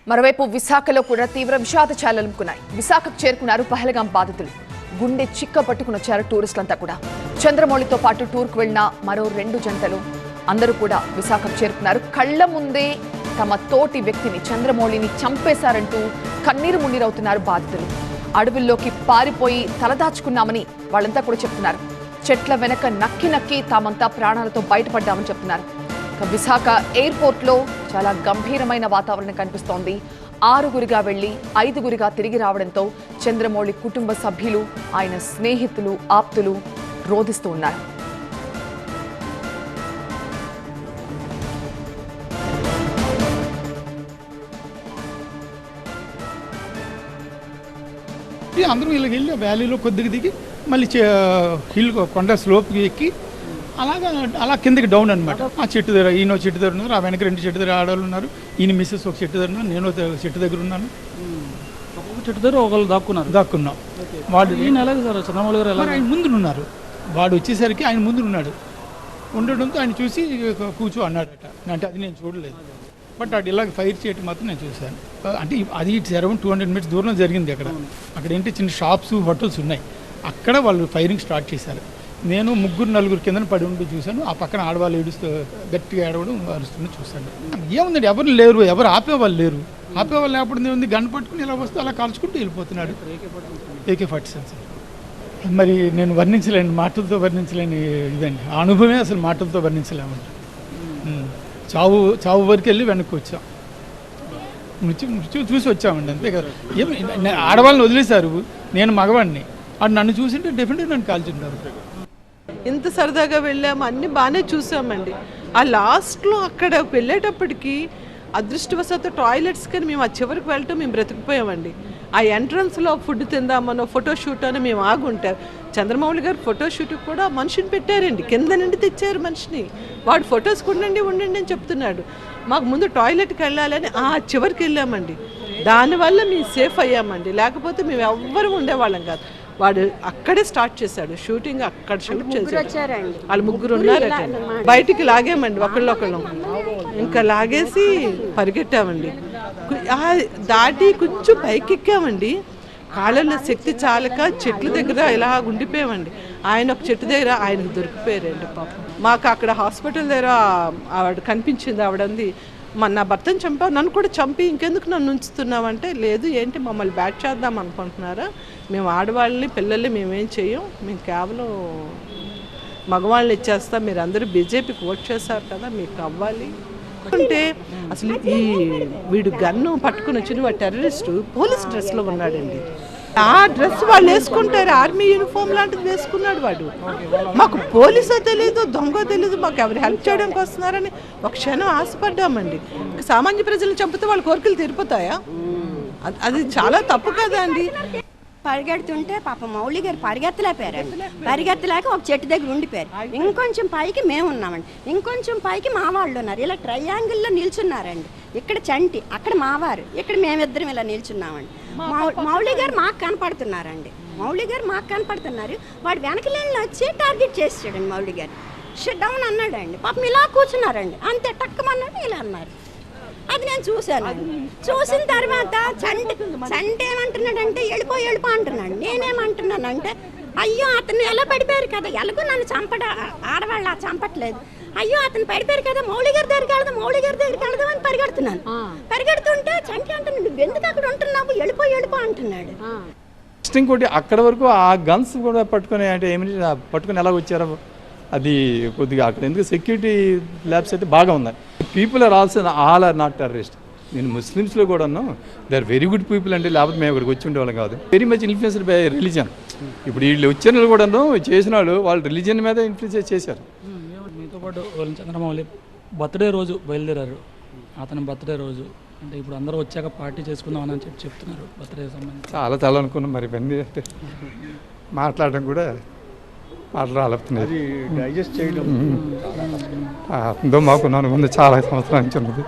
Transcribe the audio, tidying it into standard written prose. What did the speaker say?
మరోవైపు విశాఖలో కూడా తీవ్ర విషాద ఛాయలుకున్నాయి. విశాఖకు చేరుకున్నారు పహల్గాం బాధితులు. గుండె చిక్క పట్టుకుని వచ్చారు టూరిస్టులంతా కూడా. చంద్రమౌళితో పాటు టూర్కు వెళ్లిన మరో 2 జంటలు అందరూ కూడా విశాఖకు చేరుకున్నారు. కళ్ల ముందే తమ తోటి వ్యక్తిని చంద్రమౌళిని చంపేశారంటూ కన్నీరు మున్నీరవుతున్నారు బాధితులు. అడవుల్లోకి పారిపోయి తలదాచుకున్నామని వాళ్ళంతా కూడా చెప్తున్నారు. చెట్ల వెనక నక్కి నక్కి తామంతా ప్రాణాలతో బయటపడ్డామని చెప్తున్నారు. విశాఖ ఎయిర్పోర్ట్లో చాలా గంభీరమైన వాతావరణం కనిపిస్తోంది. 6గురిగా వెళ్లి 5గురిగా తిరిగి రావడంతో చంద్రమౌళి కుటుంబ సభ్యులు, ఆయన స్నేహితులు, ఆప్తులు రోధిస్తూ ఉన్నారు. అందరూ వీళ్ళకి వెళ్ళి వ్యాలీలో కొద్దిగా దిగి మళ్ళీ హిల్ కొండ స్లోప్కి ఎక్కి అలా కిందకి డౌన్ అనమాట. ఆ చెట్టు దగ్గర ఈయన చెట్టు దగ్గర ఉన్నారు, ఆ వెనక 2 చెట్టు దగ్గర ఆడవాళ్ళు ఉన్నారు, ఈయన మిస్సెస్ ఒక చెట్టు దగ్గర ఉన్నారు, నేను చెట్టు దగ్గర ఉన్నాను. చెట్టు దగ్గర ఒకళ్ళు దాక్కున్నాం. వాడు చంద్రమౌళి గారు ఆయన ముందు ఉన్నారు. వాడు వచ్చేసరికి ఆయన ముందు ఉన్నాడు. ఉండడంతో ఆయన చూసి కూర్చో అన్నాడట. అంటే అది నేను చూడలేదు, బట్ అది ఇలాగ ఫైర్ చేయటం మాత్రం నేను చూశాను. అంటే అది అరౌండ్ 200 మీటర్స్ దూరంలో జరిగింది. అక్కడ ఏంటి చిన్న షాప్స్, హోటల్స్ ఉన్నాయి. అక్కడ వాళ్ళు ఫైరింగ్ స్టార్ట్ చేశారు. నేను 3-4 కింద పడి ఉండి చూశాను. ఆ పక్కన ఆడవాళ్ళు ఏడుస్తూ గట్టిగా ఏడవడం, అరుస్తుంటే చూశాను. ఏముందండి, ఎవరు లేరు, ఎవరు ఆపేవాళ్ళు లేరు. ఆపేవాళ్ళు లేకపోతే ఉంది, గన్ పట్టుకుని ఇలా వస్తూ అలా కాల్చుకుంటూ వెళ్ళిపోతున్నాడు. AK-47. మరి నేను వర్ణించలేను, మాటలతో వర్ణించలేని ఇదండి. ఆ అనుభవమే అసలు మాటలతో వర్ణించలేమండి. చావు వరకు వెళ్ళి వెనక్కి వచ్చాం, మృత్యు చూసి వచ్చామండి, అంతే కదా. ఏమి ఆడవాళ్ళని వదిలేశారు, నేను మగవాడిని. అది నన్ను చూసింటే డెఫినెట్గా నన్ను కాల్చుంటారు. ఇంత సరదాగా వెళ్ళాము, అన్నీ బాగానే చూసామండి. ఆ లాస్ట్లో అక్కడ వెళ్ళేటప్పటికి అదృష్టవశాత్తు టాయిలెట్స్ కానీ మేము ఆ చివరికి వెళ్ళటం మేము బ్రతికిపోయామండి. ఆ ఎంట్రన్స్లో ఫుడ్ తిందామనో ఫోటోషూట్ అని మేము ఆగుంటారు. చంద్రమౌళి గారు ఫోటోషూట్కి కూడా మనిషిని పెట్టారండి, కింద నుండి తెచ్చారు మనిషిని. వాడు ఫొటోస్కి ఉండండి అని చెప్తున్నాడు. మాకు ముందు టాయిలెట్కి వెళ్ళాలని ఆ చివరికి వెళ్ళామండి. దానివల్ల మేము సేఫ్ అయ్యామండి, లేకపోతే మేము ఎవ్వరూ ఉండేవాళ్ళం కాదు. వాడు అక్కడే స్టార్ట్ చేశాడు షూటింగ్, అక్కడ షూట్ చేశాడు. వాళ్ళు 3 ఉన్నారు. బయటికి లాగామండి ఒకళ్ళొకళ్ళం, ఇంకా లాగేసి పరిగెట్టామండి. దాటి కొంచెం పైకి ఎక్కామండి. కాళ్ళలో శక్తి చాలక చెట్ల దగ్గర ఇలా ఉండిపోయామండి. ఆయన ఒక చెట్టు దగ్గర ఆయనకు దొరికిపోయారండి పాపం. మాకు అక్కడ హాస్పిటల్ దగ్గర ఆవిడ కనిపించింది. ఆవిడంది, నా భర్తను చంపావు, నన్ను కూడా చంపి ఇంకెందుకు నన్ను ఉంచుతున్నావంటే, లేదు ఏంటి మమ్మల్ని బ్యాట్ చేద్దాం అనుకుంటున్నారా, మేము ఆడవాళ్ళని పిల్లల్ని మేమేం చేయం, మేము కేవలం మగవాళ్ళని ఇచ్చేస్తాం, మీరు అందరూ బీజేపీకి ఓట్ చేశారు కదా, మీకు అవ్వాలి అంటే. అసలు వీడు గన్ను పట్టుకుని వచ్చిన వాడు టెర్రరిస్టు పోలీస్ డ్రెస్లో ఉన్నాడండి. ఆ డ్రెస్ వాళ్ళు వేసుకుంటారు, ఆర్మీ యూనిఫామ్ లాంటిది వేసుకున్నాడు వాడు. మాకు పోలీసో తెలీదు, దొంగ తెలీదు, మాకు ఎవరు హెల్ప్ చేయడానికి వస్తున్నారని ఒక క్షణం ఆశపడ్డామండి. సామాన్య ప్రజలను చంపితే వాళ్ళ కోరికలు తీరిపోతాయా? అది చాలా తప్పు కదా అండి. పరిగెడుతుంటే పాప మౌళి గారు పరిగెత్తలేక ఒక చెట్టు దగ్గర ఉండిపోయారు. ఇంకొంచెం పైకి మేము ఉన్నామండి, ఇంకొంచెం పైకి మా వాళ్ళు ఉన్నారు. ఇలా ట్రయాంగిల్లో నిల్చున్నారండి. ఇక్కడ చంటి, అక్కడ మావారు, ఇక్కడ మేమిద్దరం ఇలా నిల్చున్నామండి. మౌళి గారు మాకు కనపడుతున్నారండి, వాడు వెనకలేళ్ళు వచ్చి టార్గెట్ చేసాడండి. మౌళి గారు షట్ డౌన్ అన్నాడండి. పాపం ఇలా కూర్చున్నారండి, అంతే టక్కమన్నాడు, ఇలా అన్నారు. అది నేను చూశాను. చూసిన తర్వాత చంటి ఏమంటున్నాడంటే వెళ్ళిపో అంటున్నాడు. నేనేమంటున్నానంటే, అయ్యో అతను ఎలా పడిపోయారు కదా, ఎలాగో నన్ను ఆడవాళ్ళు చంపట్లేదు, అయ్యో అతను పడిపోయారు కదా, మౌళి గారి దగ్గరికి వెళ్దాం అని పరిగెడుతుంటే చంటి అంటున్నాడు, నువ్వు ఎందుకు అక్కడ ఉంటున్నావు, వెళ్ళిపో అంటున్నాడు. ఇంకోటి అక్కడ వరకు ఆ గన్స్ కూడా పట్టుకొని, అంటే ఏమిటి పట్టుకొని ఎలా వచ్చారో అది కొద్దిగా అక్కడ ఎందుకు సెక్యూరిటీ ల్యాబ్స్ అయితే బాగా ఉన్నాయి. People are all are not terrorist. నేను ముస్లిమ్స్లో కూడాను they are very good people అండి, లేకపోతే మేము ఇక్కడికి వచ్చి ఉండేవాళ్ళం కాదు. Very much influenced by religion. ఇప్పుడు వీళ్ళు వచ్చిన వాళ్ళు కూడాను చేసిన వాళ్ళు రిలీజన్ మీద ఇన్ఫ్లుయెన్స్ చేశారు. మీతో పాటు చంద్రమౌళి బర్త్డే రోజు బయలుదేరారు. అతని బర్త్డే రోజు అంటే ఇప్పుడు అందరూ వచ్చాక పార్టీ చేసుకుందామని అని చెప్తున్నారు. బర్త్డే సంబంధించి చాలా అనుకున్నాం. మరి ఇవన్నీ అంటే మాట్లాడడం కూడా మాటలు ఆలుపుతున్నాయి. డైజెస్ట్ చేయడం మాకు ముందు చాలా సంవత్సరాల నుంచి ఉన్నది.